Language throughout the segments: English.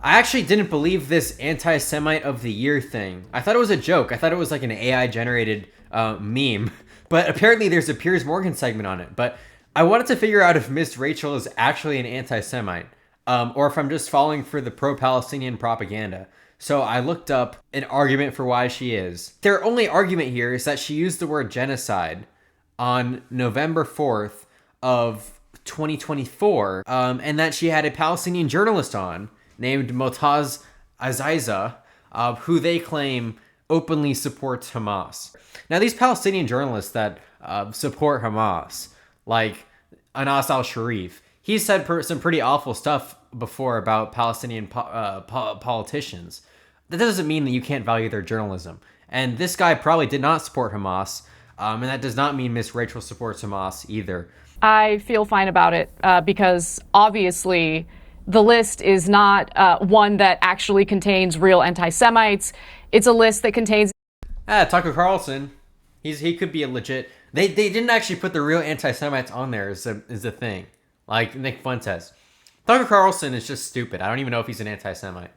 I actually didn't believe this Anti-Semite of the Year thing. I thought it was a joke. I thought it was like an AI-generated meme. But apparently there's a Piers Morgan segment on it. But I wanted to figure out if Miss Rachel is actually an anti-Semite, or if I'm just falling for the pro-Palestinian propaganda. So I looked up an argument for why she is. Their only argument here is that she used the word genocide on November 4th of 2024, and that she had a Palestinian journalist on named Motaz Aziza, who they claim openly supports Hamas. Now, these Palestinian journalists that support Hamas, like Anas al-Sharif, he said some pretty awful stuff before about Palestinian politicians. That doesn't mean that you can't value their journalism. And this guy probably did not support Hamas, and that does not mean Miss Rachel supports Hamas either. I feel fine about it because obviously the list is not one that actually contains real anti-Semites. It's a list that contains... Tucker Carlson, he could be a legit... They didn't actually put the real anti-Semites on there is the thing. Like Nick Fuentes. Tucker Carlson is just stupid. I don't even know if he's an anti-Semite.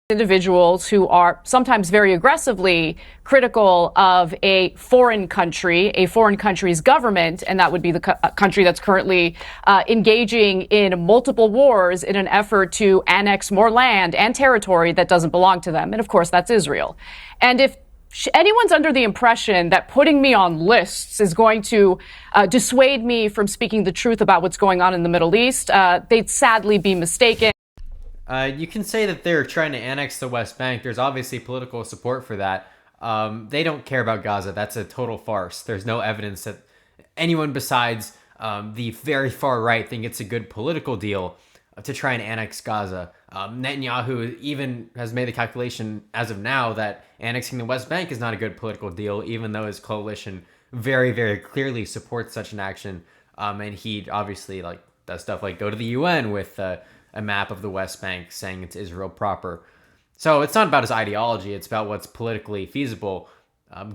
Individuals who are sometimes very aggressively critical of a foreign country's government, and that would be the country that's currently engaging in multiple wars in an effort to annex more land and territory that doesn't belong to them. And of course, that's Israel. And if anyone's under the impression that putting me on lists is going to dissuade me from speaking the truth about what's going on in the Middle East, they'd sadly be mistaken. You can say that they're trying to annex the West Bank. There's obviously political support for that. They don't care about Gaza. That's a total farce. There's no evidence that anyone besides the very far right think it's a good political deal to try and annex Gaza. Netanyahu even has made the calculation as of now that annexing the West Bank is not a good political deal, even though his coalition very, very clearly supports such an action. And he obviously does stuff like go to the UN with a map of the West Bank saying it's Israel proper. So it's not about his ideology. It's about what's politically feasible,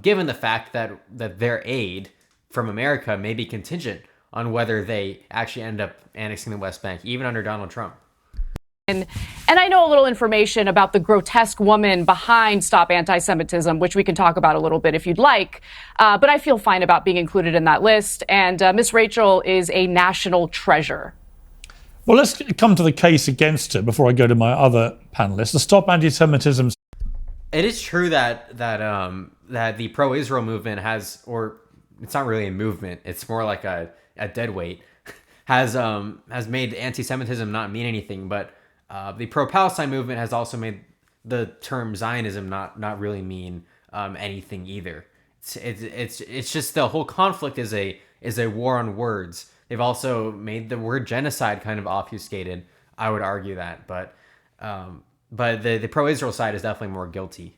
given the fact that their aid from America may be contingent on whether they actually end up annexing the West Bank, even under Donald Trump. And I know a little information about the grotesque woman behind Stop Anti-Semitism, which we can talk about a little bit if you'd like. But I feel fine about being included in that list. And Miss Rachel is a national treasure. Well, let's come to the case against her before I go to my other panelists. The Stop Anti-Semitism. It is true that the pro-Israel movement has, or it's not really a movement, it's more like a deadweight, has made anti-Semitism not mean anything. But the pro-Palestine movement has also made the term Zionism not really mean anything either. It's just the whole conflict is a war on words. They've also made the word genocide kind of obfuscated. I would argue that, but the pro-Israel side is definitely more guilty.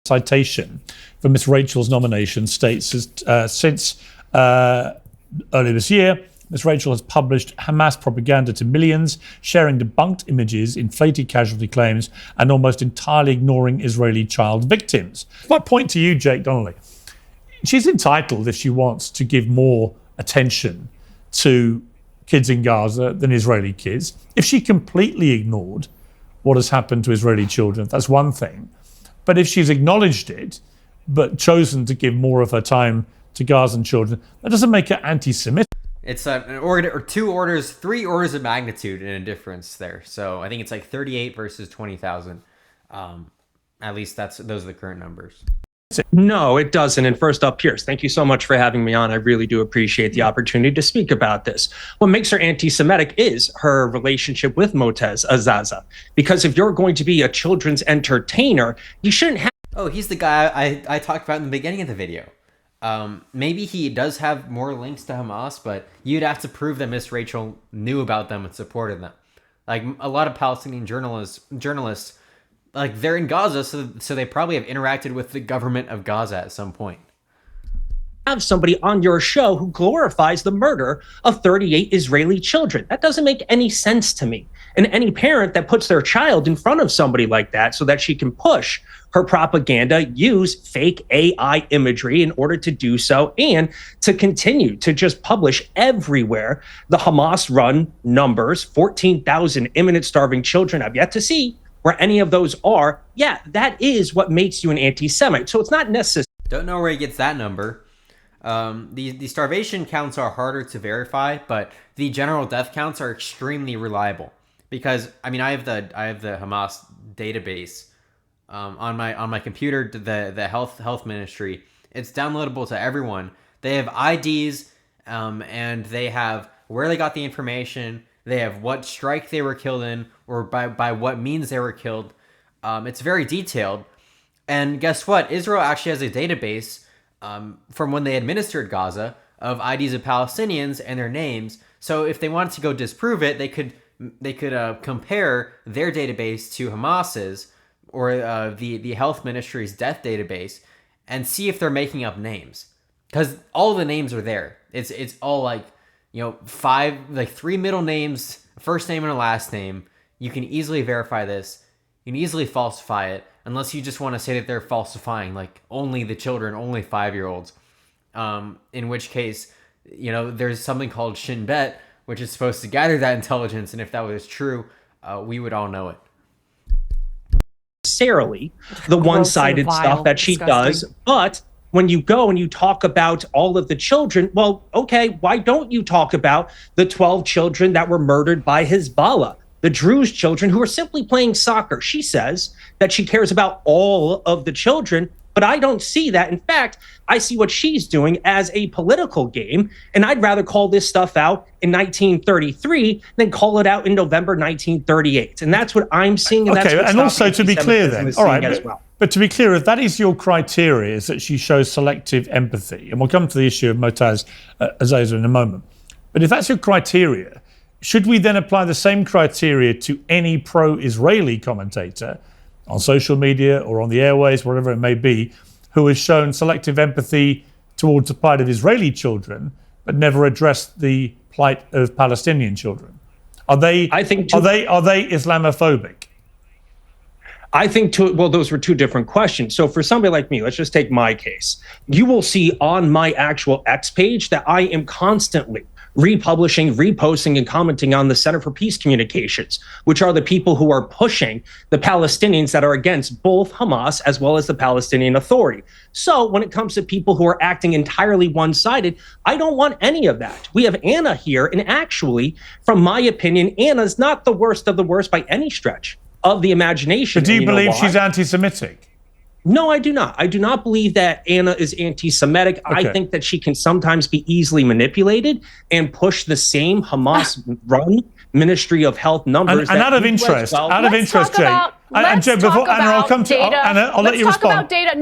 Citation for Miss Rachel's nomination states, since earlier this year, Miss Rachel has published Hamas propaganda to millions, sharing debunked images, inflated casualty claims, and almost entirely ignoring Israeli child victims. My point to you, Jake Donnelly, she's entitled, if she wants, to give more attention to kids in Gaza than Israeli kids. If she completely ignored what has happened to Israeli children, that's one thing. But if she's acknowledged it, but chosen to give more of her time to Gazan children, that doesn't make her anti-Semitic. It's an order or three orders of magnitude in a difference there. So I think it's like 38 versus 20,000. At least those are the current numbers. No, it doesn't. And first up, Piers, thank you so much for having me on. I really do appreciate the opportunity to speak about this. What makes her anti-Semitic is her relationship with Motaz Azaza. Because if you're going to be a children's entertainer, you shouldn't have... Oh, he's the guy I talked about in the beginning of the video. Maybe he does have more links to Hamas, but you'd have to prove that Miss Rachel knew about them and supported them. Like a lot of Palestinian journalists, like they're in Gaza, so they probably have interacted with the government of Gaza at some point. Have somebody on your show who glorifies the murder of 38 Israeli children. That doesn't make any sense to me. And any parent that puts their child in front of somebody like that so that she can push her propaganda, use fake AI imagery in order to do so, and to continue to just publish everywhere the Hamas run numbers, 14,000 imminent starving children. I've yet to see where any of those are. Yeah, that is what makes you an anti-Semite. So it's not necessary. Don't know where he gets that number. The starvation counts are harder to verify, but the general death counts are extremely reliable. Because I mean, I have the Hamas database on my computer, the health ministry. It's downloadable to everyone. They have IDs, and they have where they got the information. They have what strike they were killed in, or by what means they were killed. It's very detailed. And guess what? Israel actually has a database from when they administered Gaza of IDs of Palestinians and their names. So if they wanted to go disprove it, they could compare their database to Hamas's or the health ministry's death database and see if they're making up names, because all the names are there. It's all like, three middle names, first name and a last name. You can easily verify this. You can easily falsify it, unless you just want to say that they're falsifying like only the children, only 5-year-olds. In which case, there's something called Shin Bet, which is supposed to gather that intelligence, and if that was true, we would all know it. Necessarily the one-sided stuff that she does, but when you go and you talk about all of the children, well, okay, why don't you talk about the 12 children that were murdered by Hezbollah? The Druze children who are simply playing soccer. She says that she cares about all of the children, but I don't see that. In fact, I see what she's doing as a political game, and I'd rather call this stuff out in 1933 than call it out in November 1938. And that's what I'm seeing. And okay, that's and also to be clear then, all right, but to be clear, if that is your criteria, is that she shows selective empathy, and we'll come to the issue of Motaz Azaza in a moment, but if that's your criteria, should we then apply the same criteria to any pro-Israeli commentator on social media or on the airways, wherever it may be, who has shown selective empathy towards the plight of Israeli children, but never addressed the plight of Palestinian children? Are they Islamophobic? I think those were two different questions. So for somebody like me, let's just take my case. You will see on my actual X page that I am constantly republishing, reposting, and commenting on the Center for Peace Communications, which are the people who are pushing the Palestinians that are against both Hamas as well as the Palestinian Authority. So when it comes to people who are acting entirely one-sided, I don't want any of that. We have Anna here, and actually, from my opinion, Anna's not the worst of the worst by any stretch of the imagination. But do you believe she's anti-Semitic? No, I do not. I do not believe that Anna is anti-Semitic. Okay. I think that she can sometimes be easily manipulated and push the same Hamas-run Ministry of Health numbers. And out of interest, Jay. And Jay, before Anna, I'll come to Anna. I'll let you respond. Let's talk about data.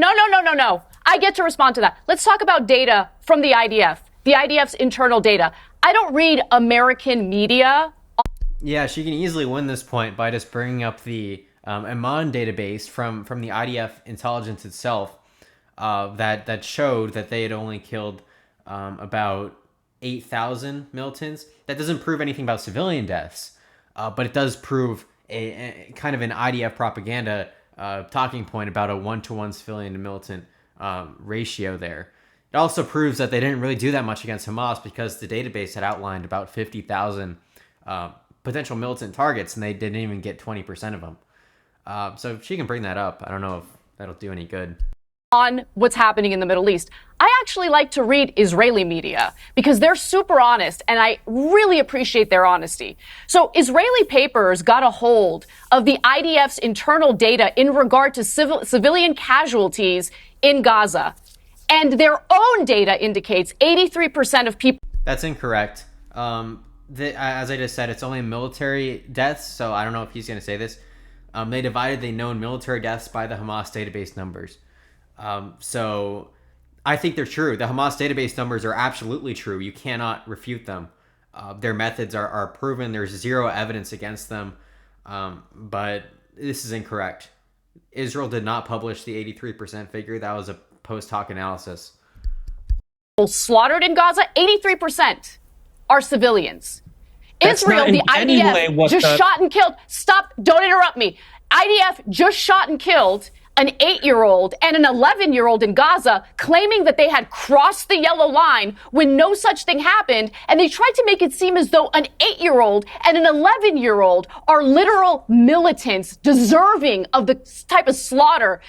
No. I get to respond to that. Let's talk about data from the IDF, the IDF's internal data. I don't read American media. Yeah, she can easily win this point by just bringing up the Amman database from the IDF intelligence itself that showed that they had only killed about 8,000 militants. That doesn't prove anything about civilian deaths, but it does prove a kind of an IDF propaganda talking point about a 1-to-1 civilian to militant ratio there. It also proves that they didn't really do that much against Hamas, because the database had outlined about 50,000 potential militant targets, and they didn't even get 20% of them. So if she can bring that up, I don't know if that'll do any good. On what's happening in the Middle East, I actually like to read Israeli media because they're super honest, and I really appreciate their honesty. So Israeli papers got a hold of the IDF's internal data in regard to civilian casualties in Gaza, and their own data indicates 83% of people. That's incorrect. As I just said, it's only military deaths, so I don't know if he's going to say this. They divided the known military deaths by the Hamas database numbers. So I think they're true. The Hamas database numbers are absolutely true. You cannot refute them. Their methods are proven. There's zero evidence against them. But this is incorrect. Israel did not publish the 83% figure. That was a post hoc analysis. Slaughtered in Gaza, 83% are civilians. That's Israel, not in the any way IDF, what just the- shot and killed. Stop, don't interrupt me. IDF just shot and killed an 8-year-old and an 11-year-old in Gaza, claiming that they had crossed the yellow line when no such thing happened. And they tried to make it seem as though an 8-year-old and an 11-year-old are literal militants deserving of the type of slaughter.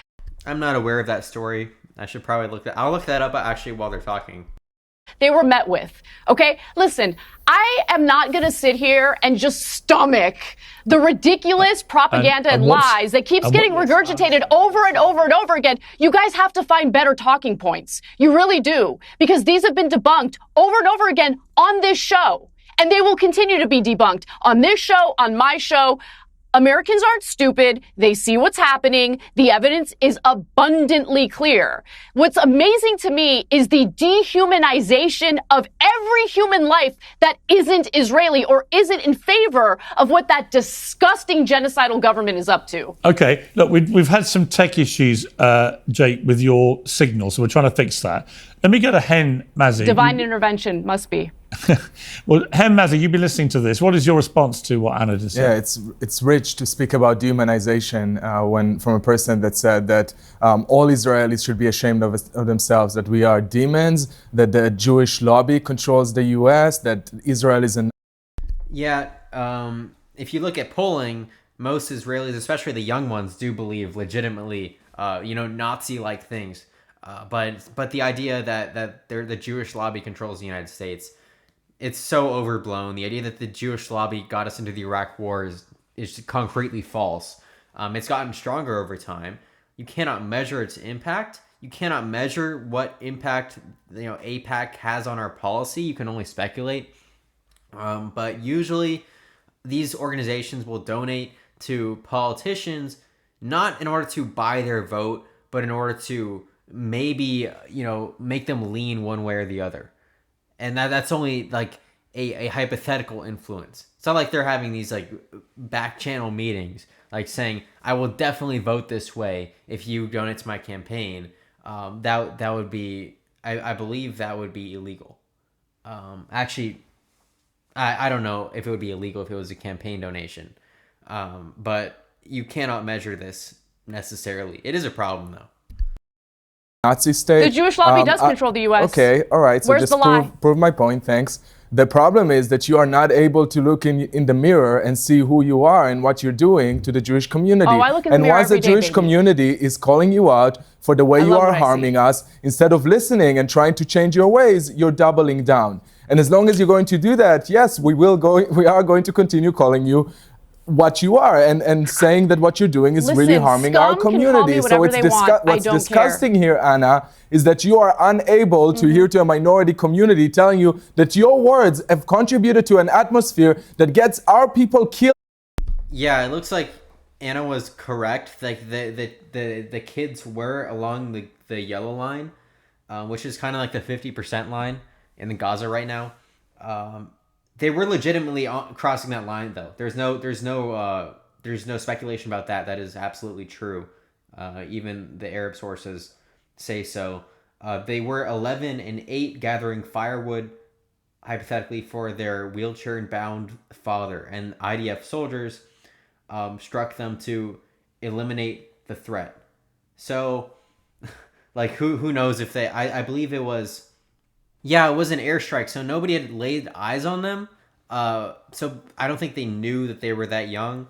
I'm not aware of that story. I should probably I'll look that up actually while they're talking. They were met with. Okay? Listen, I am not going to sit here and just stomach the ridiculous propaganda and lies that keeps getting regurgitated over and over and over again. You guys have to find better talking points. You really do. Because these have been debunked over and over again on this show. And they will continue to be debunked on this show, on my show. Americans aren't stupid. They see what's happening. The evidence is abundantly clear. What's amazing to me is the dehumanization of every human life that isn't Israeli or isn't in favor of what that disgusting genocidal government is up to. Okay, look, we've had some tech issues, Jake, with your signal, so we're trying to fix that. Let me go to Hen Mazzy. Divine intervention must be. Well, Hen Mazzy, you've been listening to this. What is your response to what Anna just said? Yeah, it's rich to speak about dehumanization when from a person that said that all Israelis should be ashamed of themselves, that we are demons, that the Jewish lobby controls the U.S., that Israel is an... Yeah, if you look at polling, most Israelis, especially the young ones, do believe legitimately, Nazi-like things. But the idea that the Jewish lobby controls the United States, it's so overblown. The idea that the Jewish lobby got us into the Iraq War is concretely false. It's gotten stronger over time. You cannot measure its impact. You cannot measure what impact AIPAC has on our policy. You can only speculate. But usually, these organizations will donate to politicians not in order to buy their vote, but in order to maybe make them lean one way or the other. And that's only like a hypothetical influence. It's not like they're having these like back channel meetings like saying, I will definitely vote this way if you donate to my campaign. That would be, I believe that would be illegal. Actually, I don't know if it would be illegal if it was a campaign donation. But you cannot measure this necessarily. It is a problem though. Nazi state. The Jewish lobby does control the U.S. Okay, all right. So Where's just the lie? prove my point. Thanks. The problem is that you are not able to look in the mirror and see who you are and what you're doing to the Jewish community. Oh, I look in the and mirror once the every day, Jewish baby. community is calling you out for the way I you love are what I see. harming us, instead of listening and trying to change your ways, you're doubling down. And as long as you're going to do that, yes, we are going to continue calling you what you are and saying that what you're doing is really Listen, harming scum our can call me community. So whatever it's they want. I what's don't disgusting here, Anna, is that you are unable to hear to a minority community telling you that your words have contributed to an atmosphere that gets our people killed. Yeah, it looks like Anna was correct. Like the kids were along the yellow line, which is kind of like the 50% line in the Gaza right now. They were legitimately crossing that line, though. There's no speculation about that. That is absolutely true. Even the Arab sources say so. They were 11 and 8 gathering firewood, hypothetically, for their wheelchair-bound father, and IDF soldiers struck them to eliminate the threat. So, like, who knows if they? I believe it was. Yeah, it was an airstrike, so nobody had laid eyes on them. So I don't think they knew that they were that young,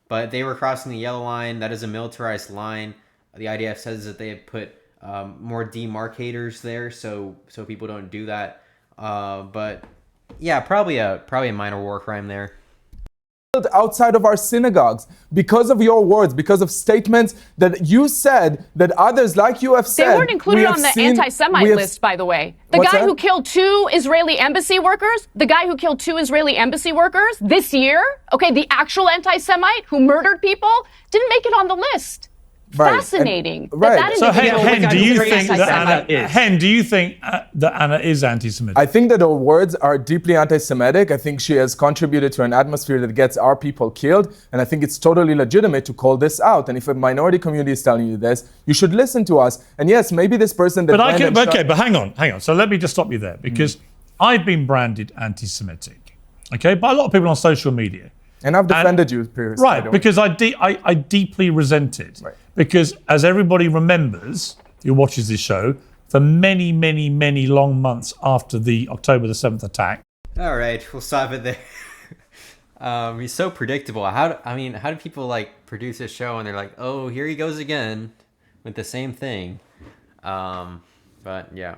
but they were crossing the yellow line. That is a militarized line. The IDF says that they had put more demarcators there, so people don't do that. But yeah, probably a minor war crime there. Outside of our synagogues because of your words, because of statements that you said, that others like you have said. They weren't included on the anti-Semite list, by the way. The What's guy that? who killed 2 Israeli embassy workers, this year, okay, the actual anti-Semite who murdered people, didn't make it on the list. Right. Fascinating. And- right. That So individual Hen, was do you very think that anti-Semite. Anna, Hen, do you think that Anna is anti-Semitic? I think that her words are deeply anti-Semitic. I think she has contributed to an atmosphere that gets our people killed. And I think it's totally legitimate to call this out. And if a minority community is telling you this, you should listen to us. And yes, maybe this person that... But hang on. So let me just stop you there, because I've been branded anti-Semitic. Okay, by a lot of people on social media. And I've defended you previously. Right, because I deeply resent it. Right. Because as everybody remembers who watches this show, for many, many, many long months after the October the 7th attack. All right, we'll stop it there. He's so predictable. How do people like produce a show and they're like, oh, here he goes again with the same thing? But yeah.